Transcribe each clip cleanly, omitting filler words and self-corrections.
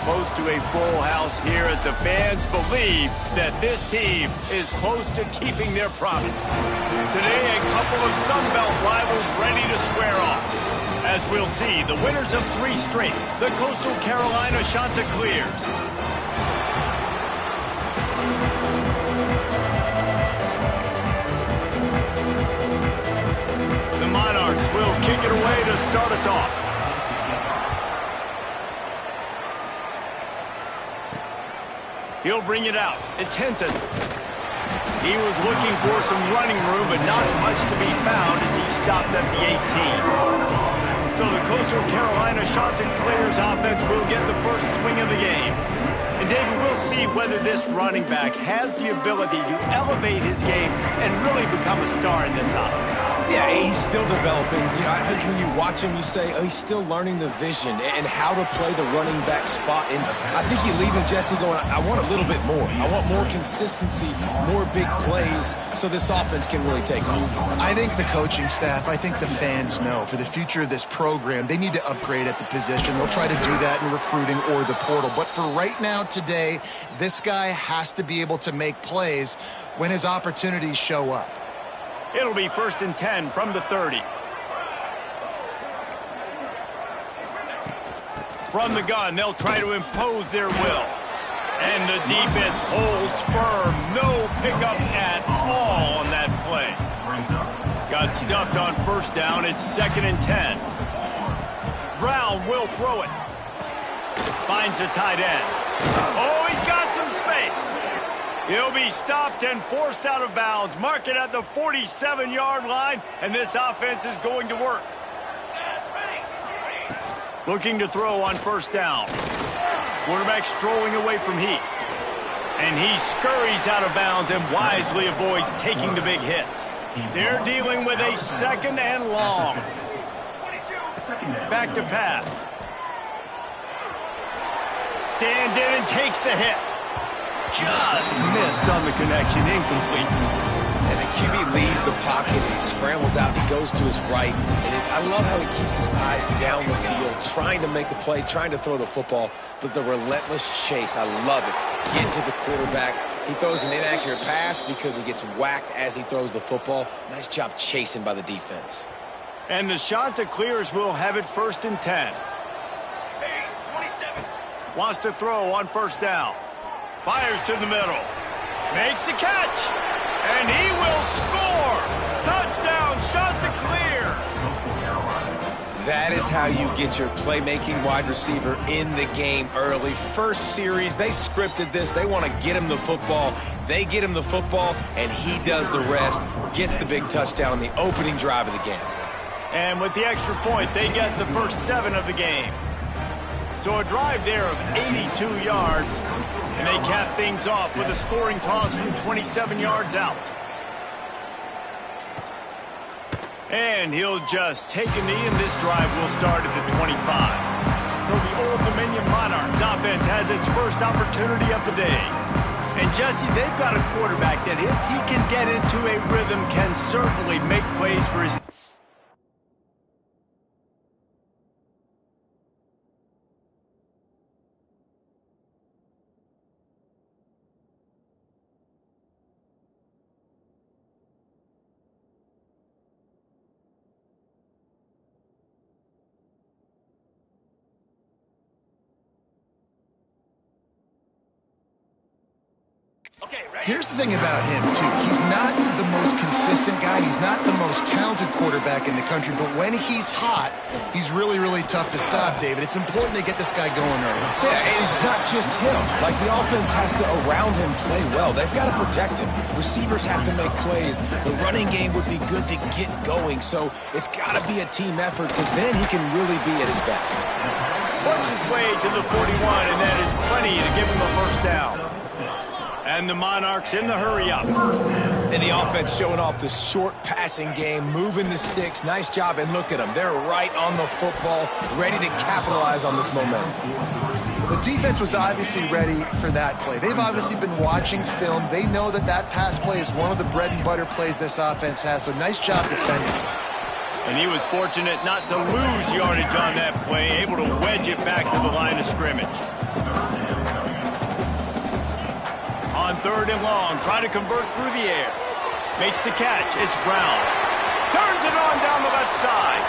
close to a full house here as the fans believe that this team is close to keeping their promise. Today, a couple of Sun Belt rivals ready to square off. As we'll see, the winners of 3 straight, the Coastal Carolina Chanticleers. The Monarchs will kick it away to start us off. He'll bring it out. It's Hinton. He was looking for some running room, but not much to be found as he stopped at the 18. So the Coastal Carolina Chanticleers offense will get the first swing of the game. And David, we'll see whether this running back has the ability to elevate his game and really become a star in this offense. Yeah, he's still developing. You know, I think when you watch him, you say, oh, he's still learning the vision and how to play the running back spot. And I think you're leaving Jesse going, I want a little bit more. I want more consistency, more big plays, so this offense can really take off. I think the coaching staff, I think the fans know for the future of this program, they need to upgrade at the position. They'll try to do that in recruiting or the portal. But for right now, today, this guy has to be able to make plays when his opportunities show up. It'll be 1st and 10 from the 30. From the gun, they'll try to impose their will. And the defense holds firm. No pickup at all on that play. Got stuffed on 1st down. It's 2nd and 10. Brown will throw it. Finds the tight end. Oh, he's got some space. He'll be stopped and forced out of bounds. Mark it at the 47-yard line, and this offense is going to work. Looking to throw on 1st down. Quarterback strolling away from heat. And he scurries out of bounds and wisely avoids taking the big hit. They're dealing with a 2nd and long. Back to pass. Stands in and takes the hit. Just missed on the connection, incomplete. And the QB leaves the pocket, and he scrambles out, he goes to his right. And I love how he keeps his eyes down the field, trying to make a play, trying to throw the football, but the relentless chase, I love it. Get to the quarterback. He throws an inaccurate pass because he gets whacked as he throws the football. Nice job chasing by the defense. And the Chanticleers will have it 1st and 10. Wants to throw on 1st down. Fires to the middle. Makes the catch. And he will score. Touchdown, Chanticleer. That is how you get your playmaking wide receiver in the game early. First series, they scripted this. They want to get him the football. They get him the football, and he does the rest. Gets the big touchdown on the opening drive of the game. And with the extra point, they get the first 7 of the game. So a drive there of 82 yards. And they cap things off with a scoring toss from 27 yards out. And he'll just take a knee, and this drive will start at the 25. So the Old Dominion Monarchs offense has its first opportunity of the day. And Jesse, they've got a quarterback that if he can get into a rhythm, can certainly make plays for his... Here's the thing about him, too. He's not the most consistent guy. He's not the most talented quarterback in the country. But when he's hot, he's really, really tough to stop, David. It's important they get this guy going early. Yeah, and it's not just him. Like, the offense has to, around him, play well. They've got to protect him. Receivers have to make plays. The running game would be good to get going. So it's got to be a team effort, because then he can really be at his best. Works his way to the 41, and that is plenty to give him a 1st down. And the Monarchs in the hurry-up. And the offense showing off the short passing game, moving the sticks. Nice job, and look at them. They're right on the football, ready to capitalize on this momentum. The defense was obviously ready for that play. They've obviously been watching film. They know that that pass play is one of the bread-and-butter plays this offense has, so nice job defending. And he was fortunate not to lose yardage on that play, able to wedge it back to the line of scrimmage. On 3rd and long, try to convert through the air. Makes the catch. It's Brown. Turns it on down the left side.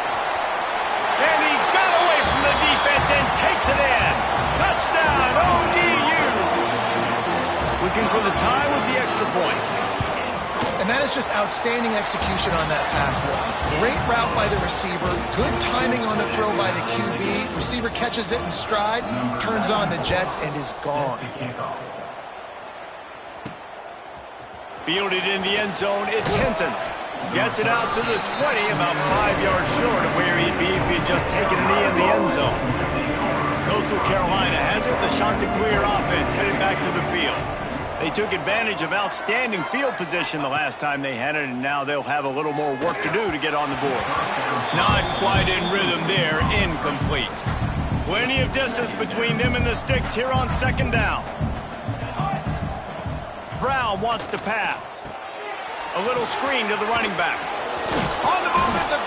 And he got away from the defense and takes it in. Touchdown, ODU. Looking for the tie with the extra point. And that is just outstanding execution on that pass block. Great route by the receiver. Good timing on the throw by the QB. Receiver catches it in stride, turns on the jets, and is gone. Fielded in the end zone, it's Hinton. Gets it out to the 20, about 5 yards short of where he'd be if he'd just taken a knee in the end zone. Coastal Carolina has it. The Chanticleer offense headed back to the field. They took advantage of outstanding field position the last time they had it, and now they'll have a little more work to do to get on the board. Not quite in rhythm there, incomplete. Plenty of distance between them and the sticks here on 2nd down. Brown wants to pass. A little screen to the running back. On the move at the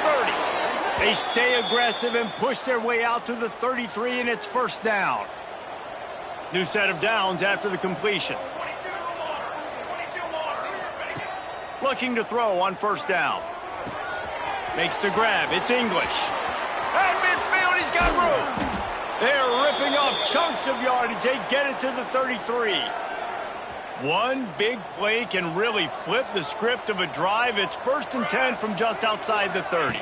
30. They stay aggressive and push their way out to the 33, and it's 1st down. New set of downs after the completion. Looking to throw on 1st down. Makes the grab. It's English. At midfield, he's got room. They're ripping off chunks of yardage. They get it to the 33. One big play can really flip the script of a drive. It's 1st and 10 from just outside the 30.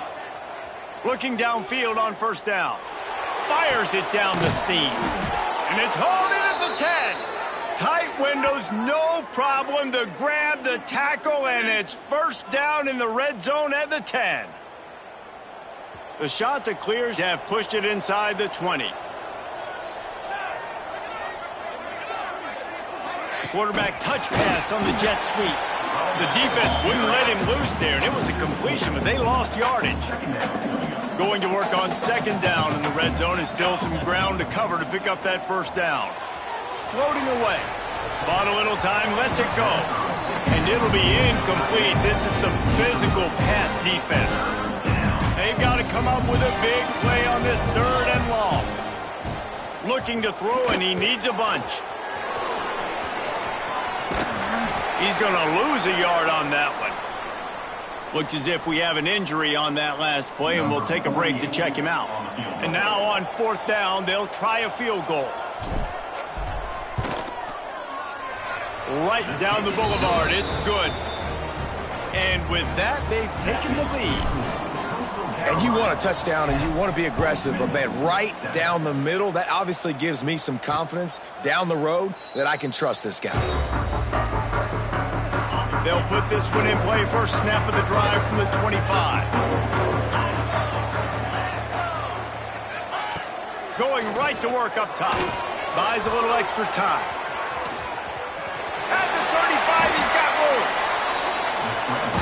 Looking downfield on 1st down. Fires it down the seam. And it's hauled in at the 10. Tight windows, no problem to grab the tackle, and it's 1st down in the red zone at the 10. The Chanticleers have pushed it inside the 20. Quarterback touch pass on the jet sweep. The defense wouldn't let him loose there, and it was a completion, but they lost yardage. Going to work on 2nd down in the red zone, and still some ground to cover to pick up that 1st down. Floating away. Bought a little time, lets it go. And it'll be incomplete. This is some physical pass defense. They've got to come up with a big play on this 3rd and long. Looking to throw, and he needs a bunch. He's going to lose a yard on that one. Looks as if we have an injury on that last play, and we'll take a break to check him out. And now on 4th down, they'll try a field goal. Right down the boulevard. It's good. And with that, they've taken the lead. And you want a touchdown and you want to be aggressive, but man, right down the middle, that obviously gives me some confidence down the road that I can trust this guy. They'll put this one in play. 1st snap of the drive from the 25. Going right to work up top. Buys a little extra time. At the 35, he's got room.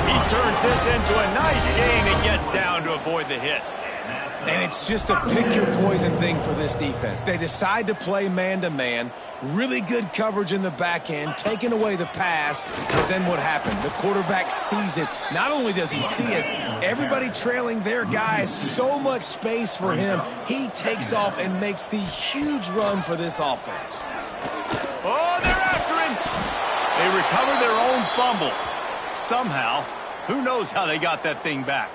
He turns this into a nice gain and gets down to avoid the hit. And it's just a pick-your-poison thing for this defense. They decide to play man-to-man, really good coverage in the back end, taking away the pass, but then what happened? The quarterback sees it. Not only does he see it, everybody trailing their guy, so much space for him. He takes off and makes the huge run for this offense. Oh, they're after him. They recover their own fumble. Somehow, who knows how they got that thing back.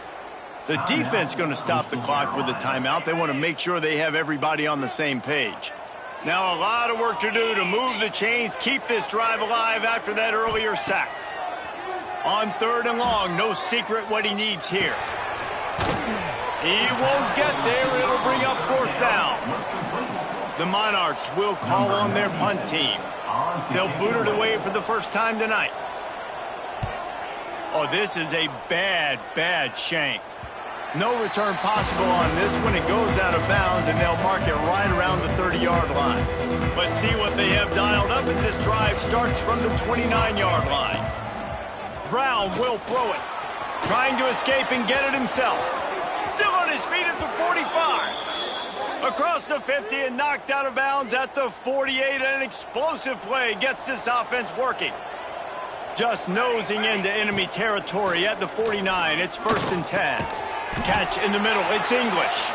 The defense going to stop the clock with a timeout. They want to make sure they have everybody on the same page. Now a lot of work to do to move the chains, keep this drive alive after that earlier sack. On 3rd and long, no secret what he needs here. He won't get there. It'll bring up 4th down. The Monarchs will call on their punt team. They'll boot it away for the first time tonight. Oh, this is a bad, bad shank. No return possible on this when it goes out of bounds, and they'll mark it right around the 30-yard line. Let's see what they have dialed up as this drive starts from the 29-yard line. Brown will throw it. Trying to escape and get it himself. Still on his feet at the 45. Across the 50 and knocked out of bounds at the 48. An explosive play gets this offense working. Just nosing into enemy territory at the 49. It's 1st and 10. Catch in the middle. It's English.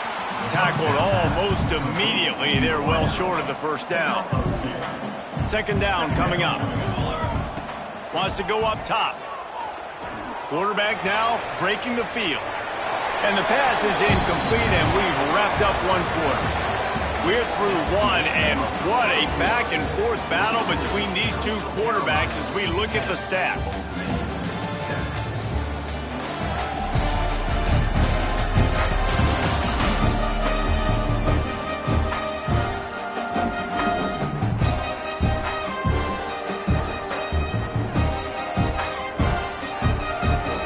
Tackled almost immediately. They're well short of the 1st down. 2nd down coming up. wants to go up top. Quarterback now breaking the field. And the pass is incomplete, and we've wrapped up one quarter. We're through one, and what a back-and-forth battle between these two quarterbacks as we look at the stats.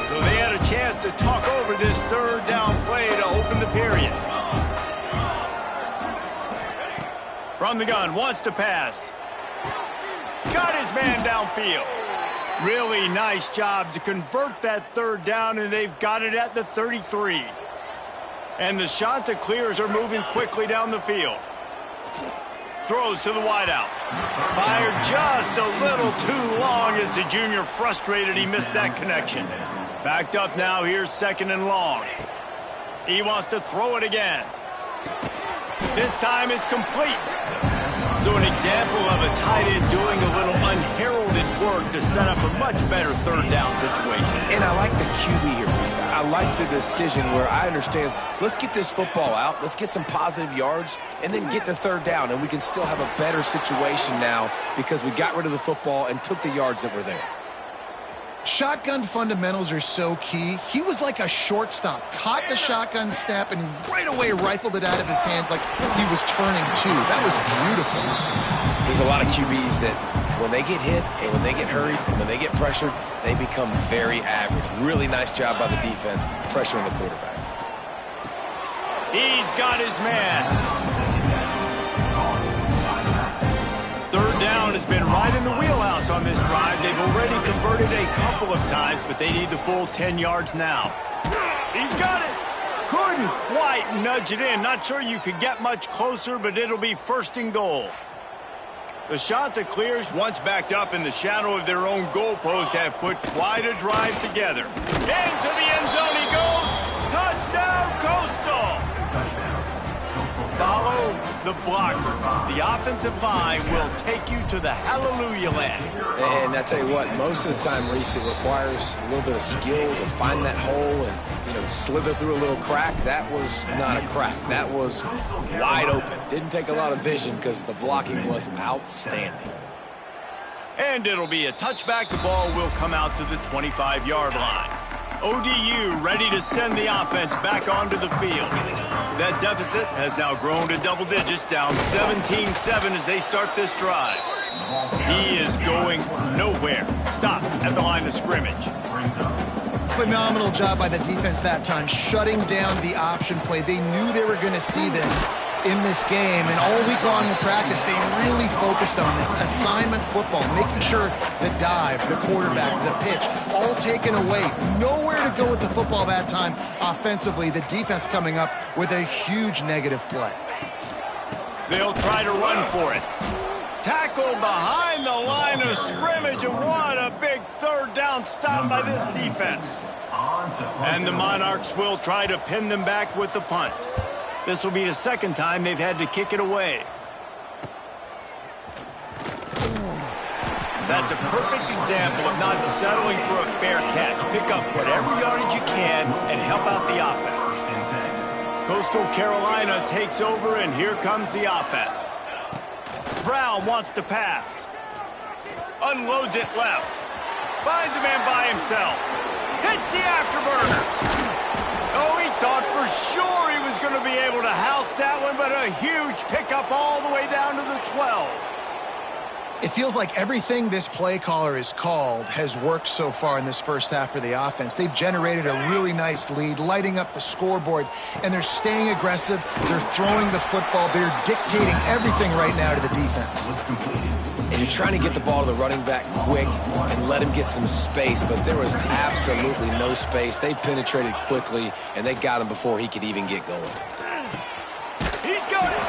So they had a chance to talk over this third down play to open the period. From the gun, wants to pass. Got his man downfield. Really nice job to convert that third down, and they've got it at the 33. And the Chanticleers are moving quickly down the field. Throws to the wideout. Fired just a little too long as the junior frustrated he missed that connection. Backed up now, here's 2nd and long. He wants to throw it again. This time it's complete. So an example of a tight end doing a little unheralded work to set up a much better third down situation. And I like the QB here, Reese. I like the decision where I understand, let's get this football out, let's get some positive yards, and then get to third down, and we can still have a better situation now because we got rid of the football and took the yards that were there. Shotgun fundamentals are so key. He was like a shortstop. Caught the shotgun snap and right away rifled it out of his hands like he was turning two. That was beautiful. There's a lot of QBs that when they get hit and when they get hurried and when they get pressured, they become very average. Really nice job by the defense pressuring the quarterback. He's got his man. Third down has been right in the wheelhouse on this drive. They've already converted a couple of times, but they need the full 10 yards now. He's got it. Couldn't quite nudge it in. Not sure you could get much closer, but it'll be 1st and goal. The Chanticleers, once backed up in the shadow of their own goalpost, have put quite a drive together. Into the end zone he goes. Touchdown, Coastal. Follow the blockers. The offensive line will take you to the hallelujah land. And I tell you what, most of the time, Reese, it requires a little bit of skill to find that hole and, slither through a little crack. That was not a crack. That was wide open. Didn't take a lot of vision because the blocking was outstanding. And it'll be a touchback. The ball will come out to the 25-yard line. ODU ready to send the offense back onto the field. That deficit has now grown to double digits, down 17-7 as they start this drive. He is going nowhere. Stop at the line of scrimmage. Phenomenal job by the defense that time, shutting down the option play. They knew they were going to see this in this game, and all week long in practice, they really focused on this assignment football, making sure the dive, the quarterback, the pitch, all taken away. Nowhere to go with the football that time offensively. The defense coming up with a huge negative play. They'll try to run for it. Tackle behind the line of scrimmage, and what a big third down stop by this defense. And the Monarchs will try to pin them back with the punt. This will be the 2nd time they've had to kick it away. That's a perfect example of not settling for a fair catch. Pick up whatever yardage you can and help out the offense. Coastal Carolina takes over, and here comes the offense. Brown wants to pass. Unloads it left. Finds a man by himself. Hits the afterburners. Oh, he thought for sure he was going to be able to house that one, but a huge pickup all the way down to the 12. It feels like everything this play caller has called has worked so far in this first half for the offense. They've generated a really nice lead, lighting up the scoreboard, and they're staying aggressive. They're throwing the football. They're dictating everything right now to the defense. And you're trying to get the ball to the running back quick and let him get some space, but there was absolutely no space. They penetrated quickly, and they got him before he could even get going. He's got it.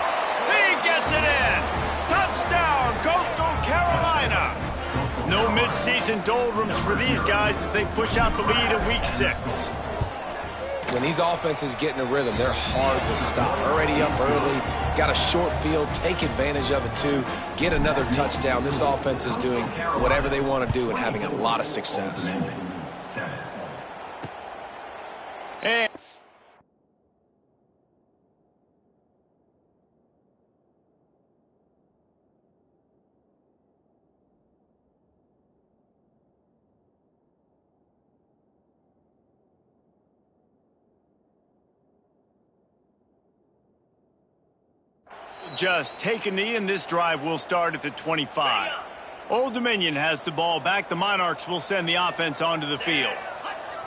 He gets it in. Touchdown, Coastal Carolina. No midseason doldrums for these guys as they push out the lead in Week 6. When these offenses get in a rhythm, they're hard to stop. Already up early, got a short field, take advantage of it too, get another touchdown. This offense is doing whatever they want to do and having a lot of success. And just take a knee, and this drive will start at the 25. Old Dominion has the ball back. The Monarchs will send the offense onto the field.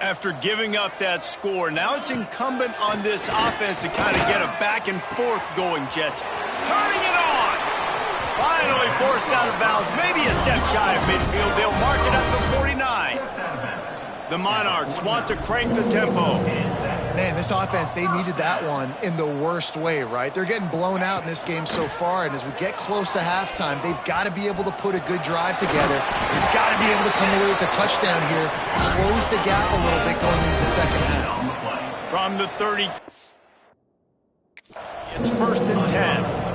After giving up that score, now it's incumbent on this offense to kind of get a back and forth going, Jesse. Turning it on! Finally forced out of bounds, maybe a step shy of midfield. They'll mark it at the 49. The Monarchs want to crank the tempo. Man, this offense, they needed that one in the worst way, right? They're getting blown out in this game so far, and as we get close to halftime, they've got to be able to put a good drive together. They've got to be able to come away with a touchdown here, close the gap a little bit going into the second half. From the 30, it's 1st and 10.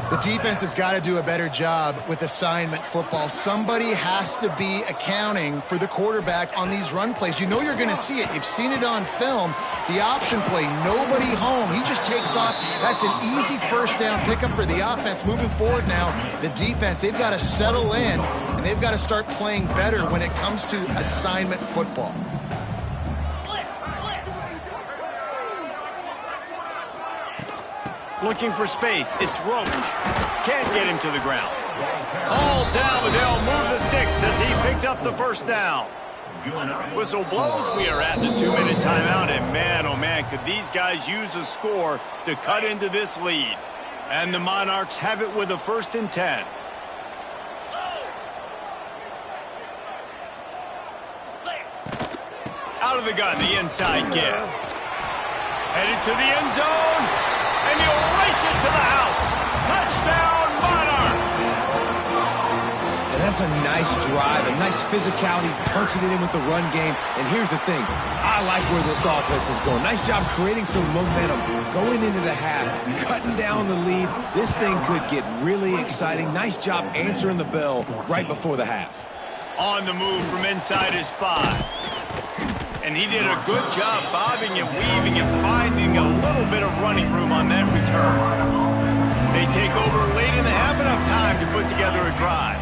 The defense has got to do a better job with assignment football. Somebody has to be accounting for the quarterback on these run plays. You know you're going to see it. You've seen it on film. The option play, nobody home. He just takes off. That's an easy first down pickup for the offense. Moving forward now, the defense, they've got to settle in, and they've got to start playing better when it comes to assignment football. Looking for space. It's Roach. Can't get him to the ground. All down, but they'll move the sticks as he picks up the first down. Whistle blows. We are at the 2-minute timeout, and man, oh man, could these guys use a score to cut into this lead. And the Monarchs have it with a 1st and 10. Out of the gun, the inside give. Headed to the end zone. And he'll race it to the house. Touchdown, Monarchs! And that's a nice drive, a nice physicality, punching it in with the run game. And here's the thing. I like where this offense is going. Nice job creating some momentum, going into the half, cutting down the lead. This thing could get really exciting. Nice job answering the bell right before the half. On the move from inside his 5. And he did a good job bobbing and weaving and finding a little bit of running room on that return. They take over late in the half, enough time to put together a drive.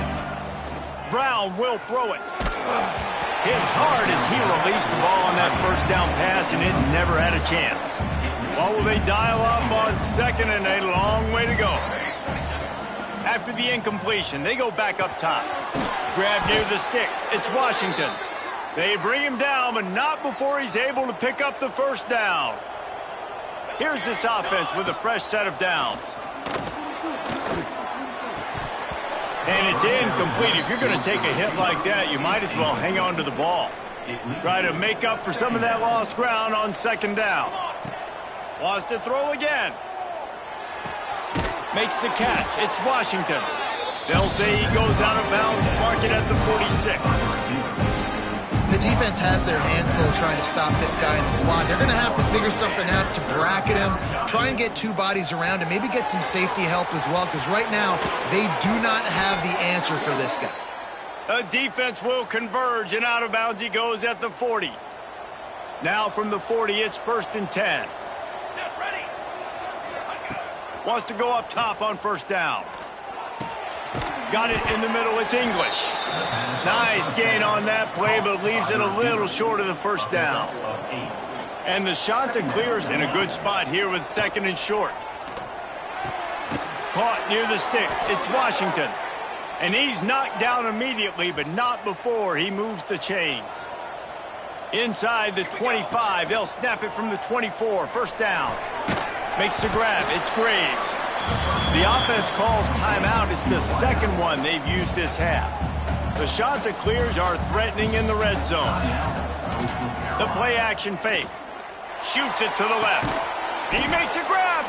Brown will throw it. Hit hard as he released the ball on that first down pass, and it never had a chance. Well, will they dial up on 2nd and a long way to go? After the incompletion, they go back up top. Grab near the sticks. It's Washington. They bring him down, but not before he's able to pick up the first down. Here's this offense with a fresh set of downs. And it's incomplete. If you're going to take a hit like that, you might as well hang on to the ball. Try to make up for some of that lost ground on 2nd down. Wants to throw again. Makes the catch. It's Washington. They'll say he goes out of bounds, mark it at the 46. The defense has their hands full trying to stop this guy in the slot. They're going to have to figure something out to bracket him, try and get 2 bodies around him, maybe get some safety help as well, because right now they do not have the answer for this guy. The defense will converge, and out of bounds he goes at the 40. Now from the 40, it's 1st and 10. Wants to go up top on 1st down. Got it in the middle. It's English. Nice gain on that play, but leaves it a little short of the first down. And the Chanticleers in a good spot here with 2nd and short. Caught near the sticks. It's Washington. And he's knocked down immediately, but not before he moves the chains. Inside the 25, they'll snap it from the 24. 1st down. Makes the grab. It's Graves. The offense calls timeout. It's the 2nd one they've used this half. The Chanticleers are threatening in the red zone. The play action fake. Shoots it to the left. He makes a grab.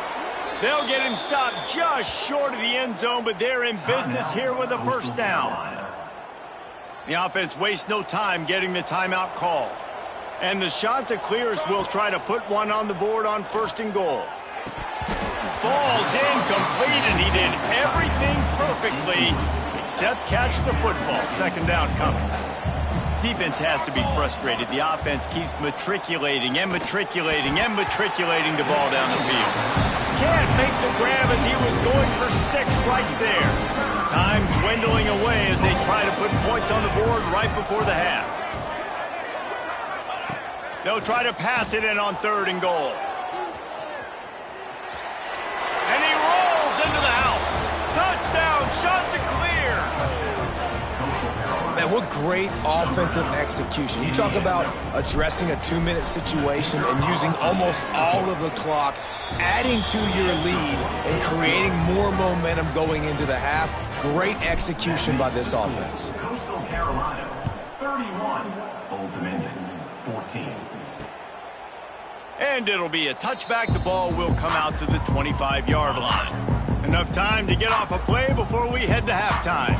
They'll get him stopped just short of the end zone, but they're in business here with a 1st down. The offense wastes no time getting the timeout called. And the Chanticleers will try to put one on the board on 1st and goal. Falls incomplete, and he did everything perfectly except catch the football. 2nd down coming. Defense has to be frustrated. The offense keeps matriculating and matriculating and matriculating the ball down the field. Can't make the grab as he was going for 6 right there. Time dwindling away as they try to put points on the board right before the half. They'll try to pass it in on 3rd and goal. And he rolls into the house. Touchdown, Chanticleer. Man, what great offensive execution. You talk about addressing a 2-minute situation and using almost all of the clock, adding to your lead and creating more momentum going into the half. Great execution by this offense. Coastal Carolina, 31. Old Dominion, 14. And it'll be a touchback. The ball will come out to the 25-yard line. Enough time to get off a play before we head to halftime.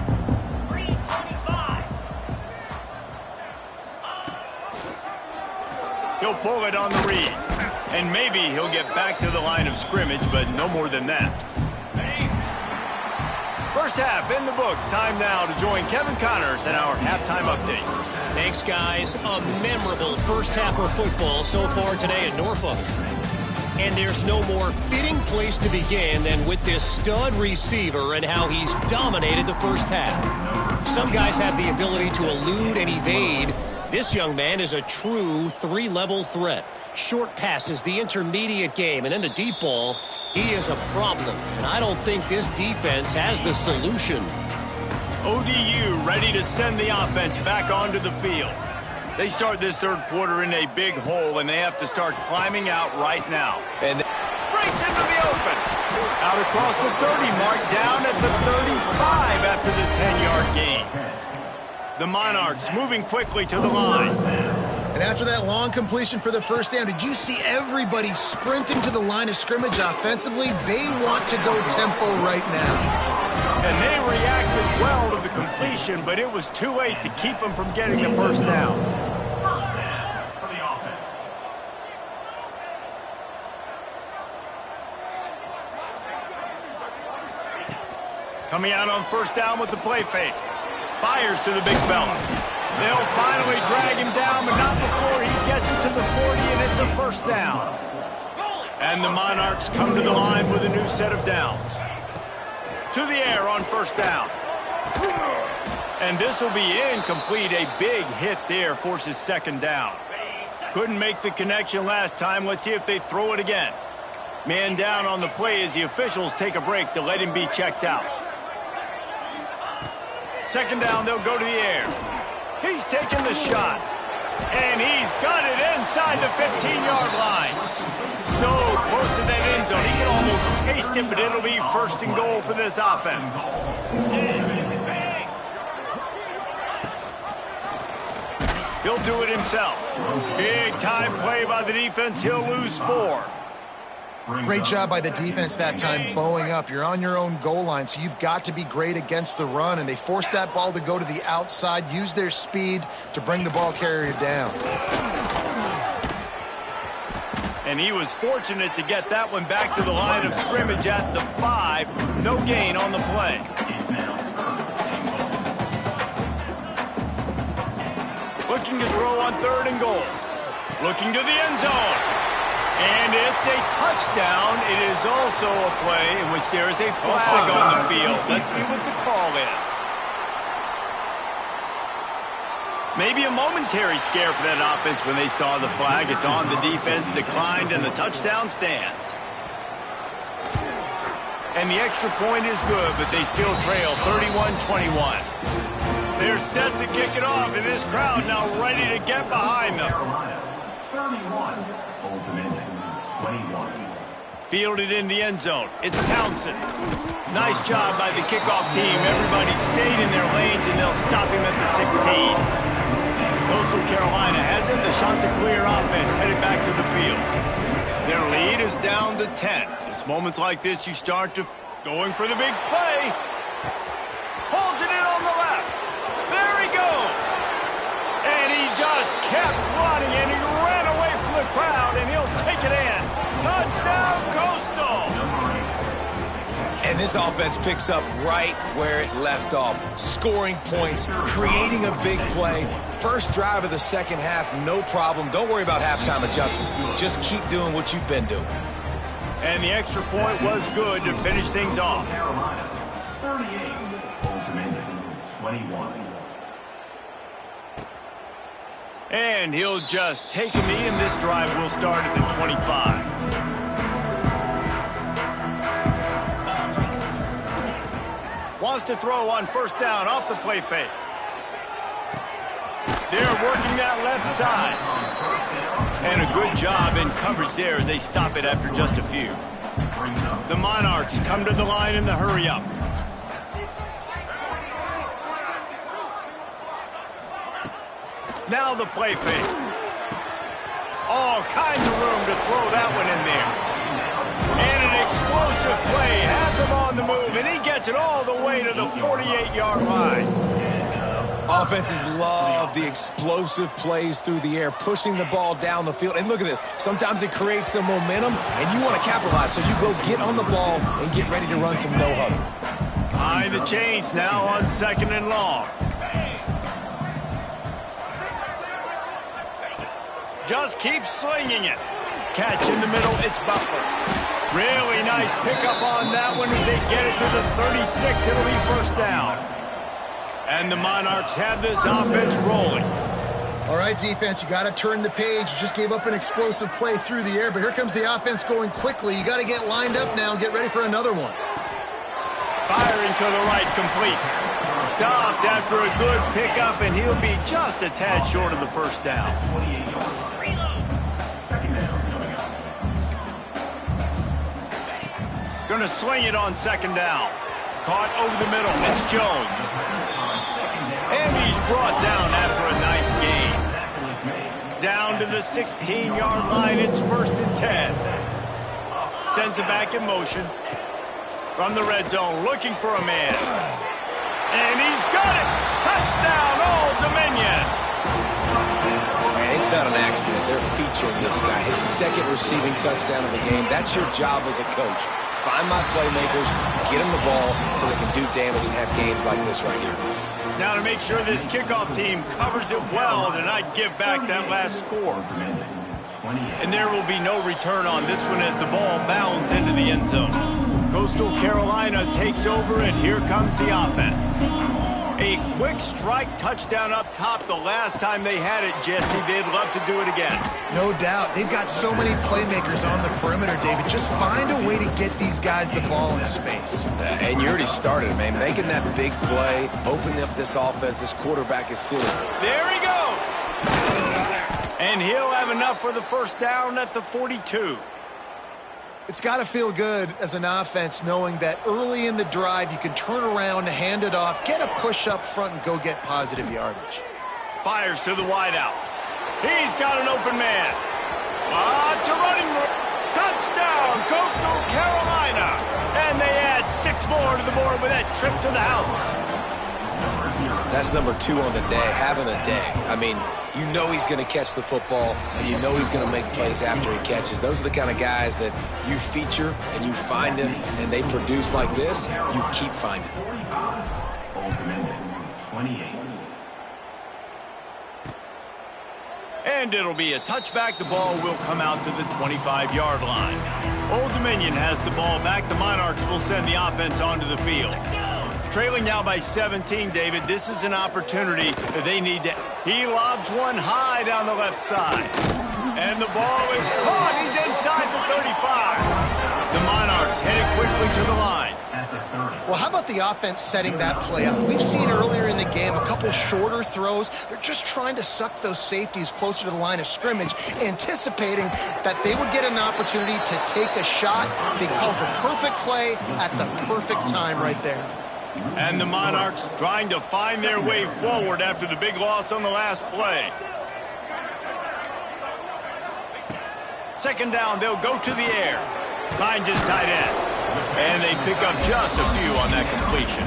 He'll pull it on the read. And maybe he'll get back to the line of scrimmage, but no more than that. First half in the books. Time now to join Kevin Connors in our halftime update. Thanks, guys. A memorable first half of football so far today in Norfolk. And there's no more fitting place to begin than with this stud receiver and how he's dominated the first half. Some guys have the ability to elude and evade. This young man is a true 3-level threat. Short passes, the intermediate game, and then the deep ball. He is a problem, and I don't think this defense has the solution. ODU ready to send the offense back onto the field. They start this 3rd quarter in a big hole, and they have to start climbing out right now. And breaks into the open. Out across the 30, marked down at the 35 after the 10-yard gain. The Monarchs moving quickly to the line. And after that long completion for the 1st down, did you see everybody sprinting to the line of scrimmage offensively? They want to go tempo right now. And they reacted well to the completion, but it was too late to keep them from getting the 1st down. First down for the offense. Coming out on 1st down with the play fake. Fires to the big fella. They'll finally drag him down, but not before he gets it to the 40, and it's a 1st down. And the Monarchs come to the line with a new set of downs. To the air on 1st down. And this will be incomplete. A big hit there forces 2nd down. Couldn't make the connection last time. Let's see if they throw it again. Man down on the play as the officials take a break to let him be checked out. 2nd down, they'll go to the air. He's taking the shot. And he's got it inside the 15-yard line. So close to that end zone. He can almost taste it, but it'll be 1st and goal for this offense. He'll do it himself. Big time play by the defense. He'll lose 4. Great job by the defense that time, bowing up. You're on your own goal line, so you've got to be great against the run, and they forced that ball to go to the outside, use their speed to bring the ball carrier down. And he was fortunate to get that one back to the line of scrimmage at the 5. No gain on the play. Looking to throw on 3rd and goal. Looking to the end zone. And it's a touchdown. It is also a play in which there is a flag on the field. Let's see what the call is. Maybe a momentary scare for that offense when they saw the flag. It's on, the defense declined, and the touchdown stands. And the extra point is good, but they still trail 31-21. They're set to kick it off, and this crowd now ready to get behind them. Carolina, 31. Old Dominion, 21. Fielded in the end zone. It's Townsend. Nice job by the kickoff team. Everybody stayed in their lanes, and they'll stop him at the 16. Coastal Carolina has it. The Chanticleer offense headed back to the field. Their lead is down to 10. It's moments like this you start to going for the big play. Pulls it in on the left. There he goes. And he just kept running, and he this offense picks up right where it left off. Scoring points, creating a big play. First drive of the second half, no problem. Don't worry about halftime adjustments. Just keep doing what you've been doing. And the extra point was good to finish things off. Carolina, 38. Old Dominion, 21. And he'll just take a knee, and this drive will start at the 25. Wants to throw on first down off the play fake. They're working that left side. And a good job in coverage there as they stop it after just a few. The Monarchs come to the line in the hurry-up. Now the play fake. All kinds of room to throw that one in there. And an explosive play has him on the move, and he gets it all the way to the 48-yard line. Offenses love the explosive plays through the air, pushing the ball down the field. And look at this. Sometimes it creates some momentum, and you want to capitalize, so you go get on the ball and get ready to run some no-huddle. Behind the chains now on 2nd and long. Just keep slinging it. Catch in the middle, it's Butler. Really nice pickup on that one as they get it to the 36. It'll be first down. And the Monarchs have this offense rolling. All right, defense, you got to turn the page. You just gave up an explosive play through the air, but here comes the offense going quickly. You got to get lined up now and get ready for another one. Firing to the right, complete. Stopped after a good pickup, and he'll be just a tad short of the first down. 28 yards. Second down coming up. Gonna swing it on 2nd down. Caught over the middle. It's Jones. And he's brought down after a nice gain. Down to the 16-yard line. It's 1st and 10. Sends it back in motion. From the red zone, looking for a man. And he's got it! Touchdown, Old Dominion! Man, it's not an accident. They're featuring this guy. His second receiving touchdown of the game. That's your job as a coach. Find my playmakers, get them the ball so they can do damage and have games like this right here. Now to make sure this kickoff team covers it well to not give back that last score. And there will be no return on this one as the ball bounds into the end zone. Coastal Carolina takes over, and here comes the offense. A quick strike touchdown up top the last time they had it, Jesse. They'd love to do it again. No doubt. They've got so many playmakers on the perimeter, David. Just find a way to get these guys the ball in space. And you already started, man. Making that big play, opening up this offense. This quarterback is feeling it. There he goes! And he'll have enough for the first down at the 42. It's got to feel good as an offense knowing that early in the drive you can turn around, hand it off, get a push up front, and go get positive yardage. Fires to the wideout. He's got an open man. Lots of running room. Touchdown, Coastal Carolina. And they add 6 more to the board with that trip to the house. That's number 2 on the day, having a day. I mean, you know he's going to catch the football, and you know he's going to make plays after he catches. Those are the kind of guys that you feature, and you find them, and they produce like this, you keep finding them. 45. Old Dominion, 28. And it'll be a touchback. The ball will come out to the 25-yard line. Old Dominion has the ball back. The Monarchs will send the offense onto the field. Trailing now by 17, David. This is an opportunity that they need to. He lobs one high down the left side. And the ball is caught. He's inside the 35. The Monarchs headed quickly to the line. Well, how about the offense setting that play up? We've seen earlier in the game a couple shorter throws. They're just trying to suck those safeties closer to the line of scrimmage, anticipating that they would get an opportunity to take a shot. They called the perfect play at the perfect time right there. And the Monarchs trying to find their way forward after the big loss on the last play. 2nd down, they'll go to the air. Finds his tight end. And they pick up just a few on that completion.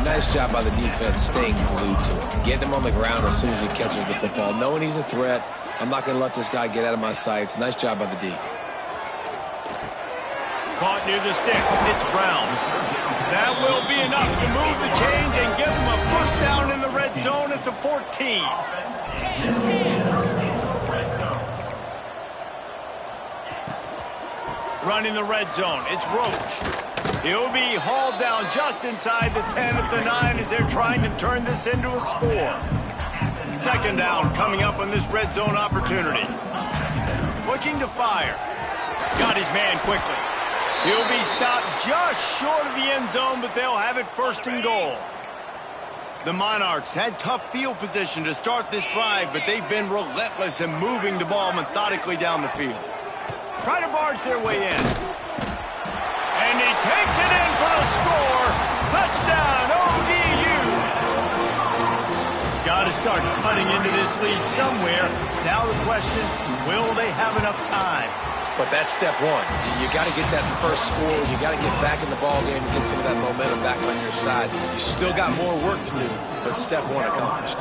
Nice job by the defense staying glued to him. Getting him on the ground as soon as he catches the football. Knowing he's a threat, I'm not going to let this guy get out of my sights. Nice job by the D. Caught near the sticks. It's Brown. That will be enough to move the chains and give them a first down in the red zone at the 14. Running the red zone. It's Roach. He'll be hauled down just inside the 10 at the 9 as they're trying to turn this into a score. Second down coming up on this red zone opportunity. Looking to fire. Got his man quickly. He'll be stopped just short of the end zone, but they'll have it first and goal. The Monarchs had tough field position to start this drive, but they've been relentless in moving the ball methodically down the field. Try to barge their way in. And he takes it in for the score. Touchdown, ODU. Got to start cutting into this lead somewhere. Now the question, will they have enough time? But that's step one. You got to get that first score. You got to get back in the ball game and get some of that momentum back on your side. You still got more work to do, but step one accomplished.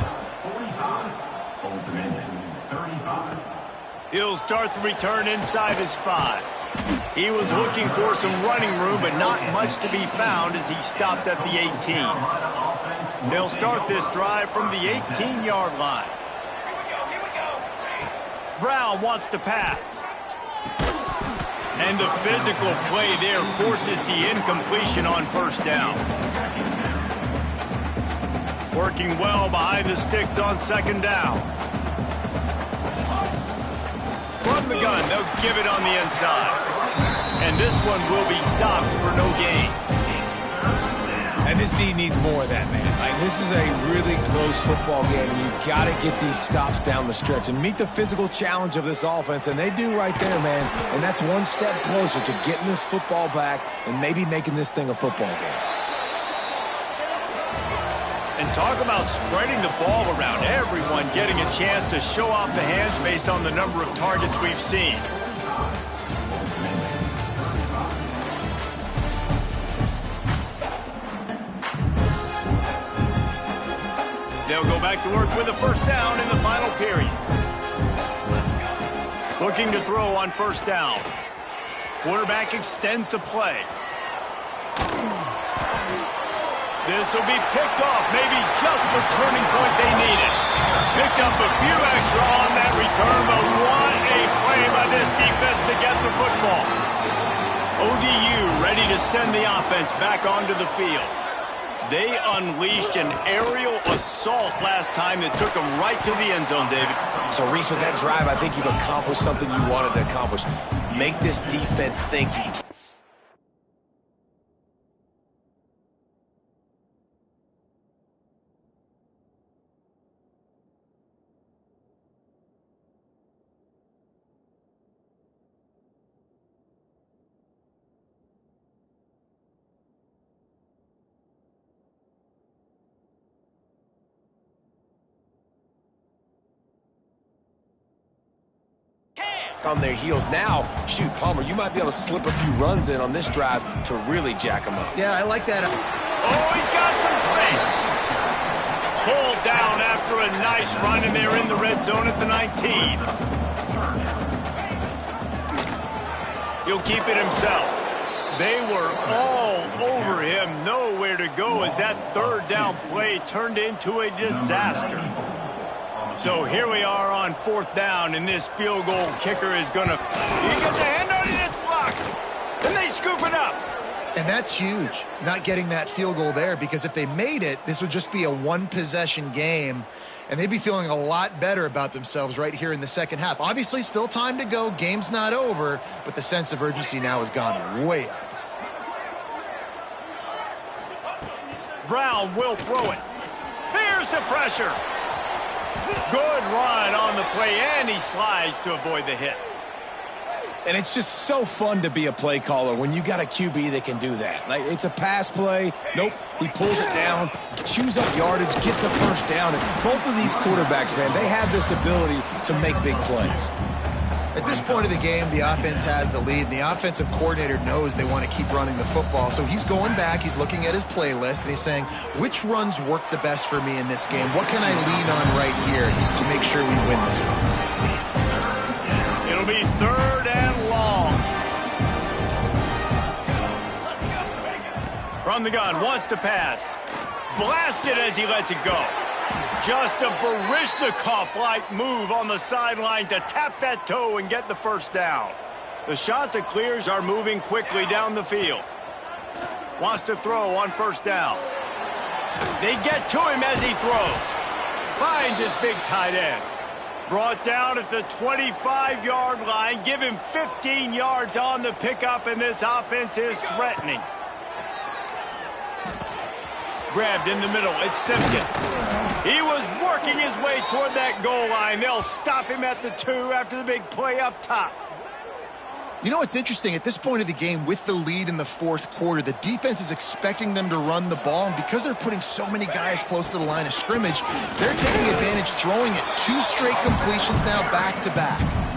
He'll start the return inside his 5. He was looking for some running room, but not much to be found as he stopped at the 18. They'll start this drive from the 18-yard line. Brown wants to pass. And the physical play there forces the incompletion on first down. Working well behind the sticks on second down. From the gun, they'll give it on the inside. And this one will be stopped for no gain. And this D needs more of that, man. Like, this is a really close football game, and you got to get these stops down the stretch and meet the physical challenge of this offense, and they do right there, man. And that's one step closer to getting this football back and maybe making this thing a football game. And talk about spreading the ball around. Everyone getting a chance to show off the hands based on the number of targets we've seen. They'll go back to work with a first down in the final period. Looking to throw on first down. Quarterback extends the play. This will be picked off, maybe just the turning point they needed. Picked up a few extra on that return, but what a play by this defense to get the football. ODU ready to send the offense back onto the field. They unleashed an aerial assault last time that took them right to the end zone, David. So, Reese, with that drive, I think you've accomplished something you wanted to accomplish. Make this defense think. On their heels now. Shoot, Palmer, you might be able to slip a few runs in on this drive to really jack them up. Yeah, I like that. Oh, he's got some space. Pulled down after a nice run, and they're in the red zone at the 19. He'll keep it himself. They were all over him, nowhere to go as that third down play turned into a disaster. So here we are on fourth down, and this field goal kicker is going to... He gets a hand on it, it's blocked. And they scoop it up. And that's huge, not getting that field goal there, because if they made it, this would just be a one-possession game, and they'd be feeling a lot better about themselves right here in the second half. Obviously, still time to go. Game's not over, but the sense of urgency now has gone way up. Brown will throw it. Here's the pressure. Good run on the play, and he slides to avoid the hit. And it's just so fun to be a play caller when you got a QB that can do that. Like, it's a pass play. Nope, he pulls it down, chews up yardage, gets a first down. And both of these quarterbacks, man, they have this ability to make big plays. At this point of the game, the offense has the lead, and the offensive coordinator knows they want to keep running the football. So he's going back, he's looking at his playlist, and he's saying, which runs work the best for me in this game? What can I lean on right here to make sure we win this one? It'll be third and long. From the gun, wants to pass. Blasted as he lets it go. Just a Baryshnikov-like move on the sideline to tap that toe and get the first down. The Chanticleers are moving quickly down the field. Wants to throw on first down. They get to him as he throws. Finds his big tight end. Brought down at the 25-yard line. Give him 15 yards on the pickup, and this offense is threatening. Grabbed in the middle. It's Simpkins. He was working his way toward that goal line. They'll stop him at the 2 after the big play up top. You know what's interesting? At this point of the game, with the lead in the fourth quarter, the defense is expecting them to run the ball, and because they're putting so many guys close to the line of scrimmage, they're taking advantage, throwing it. 2 straight completions now back-to-back.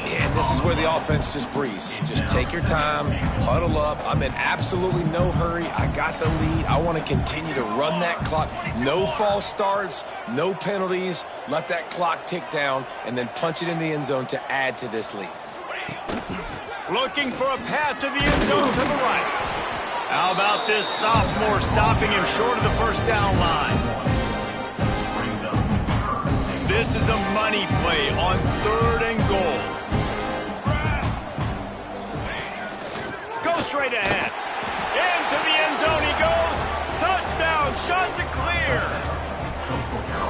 Yeah, and this is where the offense just breathes. Just take your time, huddle up. I'm in absolutely no hurry. I got the lead. I want to continue to run that clock. No false starts, no penalties. Let that clock tick down, and then punch it in the end zone to add to this lead. Looking for a path to the end zone to the right. How about this sophomore stopping him short of the first down line? This is a money play on 3rd and goal. Go straight ahead. Into the end zone he goes. Touchdown, Chanticleer.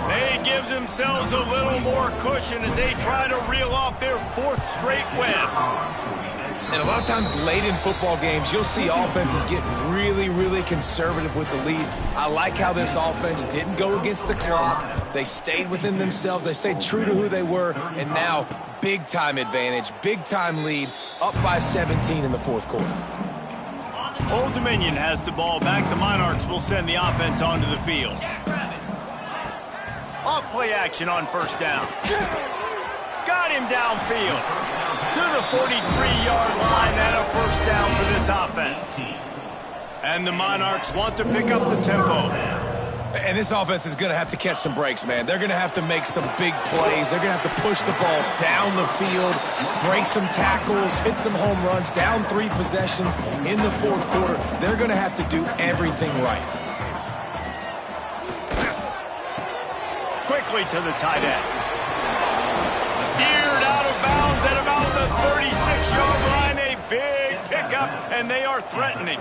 They give themselves a little more cushion as they try to reel off their 4th straight win. And a lot of times late in football games, you'll see offenses get really, really conservative with the lead. I like how this offense didn't go against the clock. They stayed within themselves. They stayed true to who they were. And now, big-time advantage, big-time lead, up by 17 in the fourth quarter. Old Dominion has the ball back. The Monarchs will send the offense onto the field. Off-play action on first down. Got him downfield to the 43-yard line and a first down for this offense. And the Monarchs want to pick up the tempo. And this offense is going to have to catch some breaks, man. They're going to have to make some big plays. They're going to have to push the ball down the field, break some tackles, hit some home runs, down 3 possessions in the fourth quarter. They're going to have to do everything right. Quickly to the tight end. Steered out of bounds at about the 36-yard line. A big pickup, and they are threatening.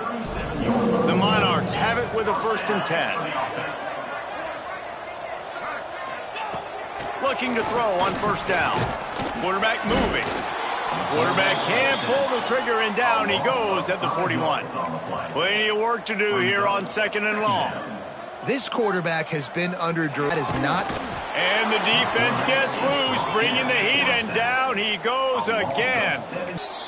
The Monarchs have it with a 1st and 10. Looking to throw on first down. Quarterback moving. Quarterback can't pull the trigger, and down he goes at the 41. Plenty of work to do here on 2nd and long. This quarterback has been under duress. That is not. And the defense gets loose, bringing the heat, and down he goes again.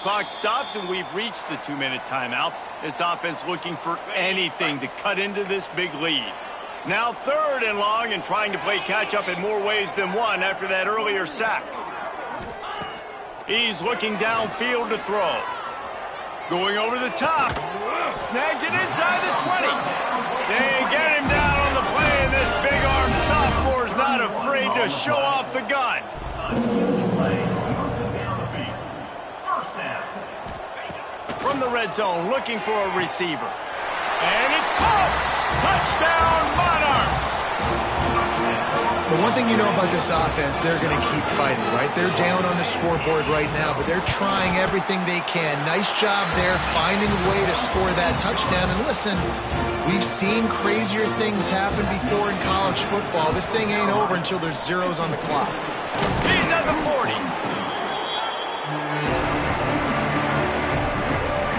Clock stops, and we've reached the 2-minute timeout. This offense looking for anything to cut into this big lead. Now 3rd and long, and trying to play catch-up in more ways than one after that earlier sack. He's looking downfield to throw. Going over the top. Snags it inside the 20. They get him down on the play, and this big-arm sophomore's not afraid to show off the gun. From the red zone, looking for a receiver. And it's caught! Touchdown, Monarchs! The one thing you know about this offense, they're going to keep fighting, right? They're down on the scoreboard right now, but they're trying everything they can. Nice job there, finding a way to score that touchdown. And listen, we've seen crazier things happen before in college football. This thing ain't over until there's zeros on the clock. He's at the 40.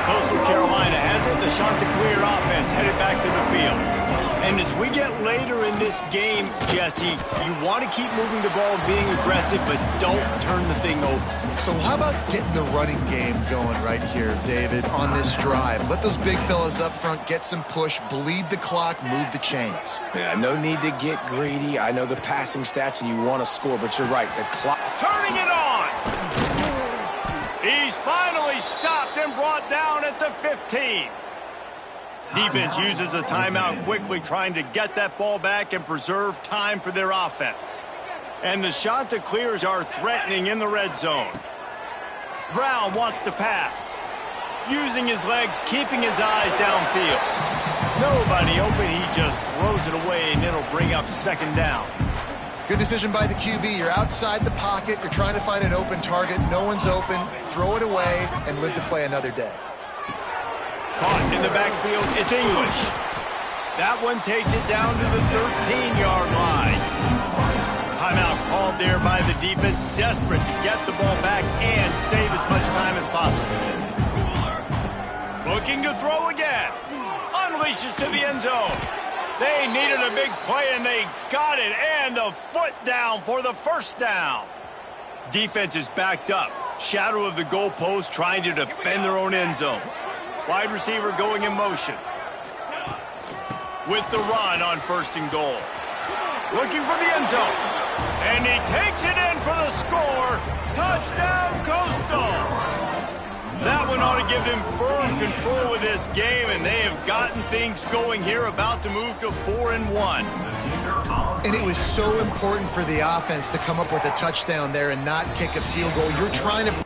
Coastal Carolina has it. The Chanticleer offense headed back to the field. And as we get later in this game, Jesse, you want to keep moving the ball and being aggressive, but don't turn the thing over. So how about getting the running game going right here, David, on this drive? Let those big fellas up front get some push, bleed the clock, move the chains. Yeah, no need to get greedy. I know the passing stats and you want to score, but you're right. The clock. Turning it on! He's finally stopped and brought down at the 15. Defense uses a timeout quickly, trying to get that ball back and preserve time for their offense. And the Chanticleers are threatening in the red zone. Brown wants to pass. Using his legs, keeping his eyes downfield. Nobody open. He just throws it away, and it'll bring up second down. Good decision by the QB. You're outside the pocket. You're trying to find an open target. No one's open. Throw it away and live to play another day. Caught in the backfield. It's English. That one takes it down to the 13-yard line. Timeout called there by the defense, desperate to get the ball back and save as much time as possible. Looking to throw again. Unleashes to the end zone. They needed a big play, and they got it. And the foot down for the first down. Defense is backed up. Shadow of the goalpost trying to defend their own end zone. Wide receiver going in motion. With the run on first and goal. Looking for the end zone. And he takes it in for the score. Touchdown, Coastal. That one ought to give them firm control of this game, and they have gotten things going here, about to move to 4-1. And it was so important for the offense to come up with a touchdown there and not kick a field goal. You're trying to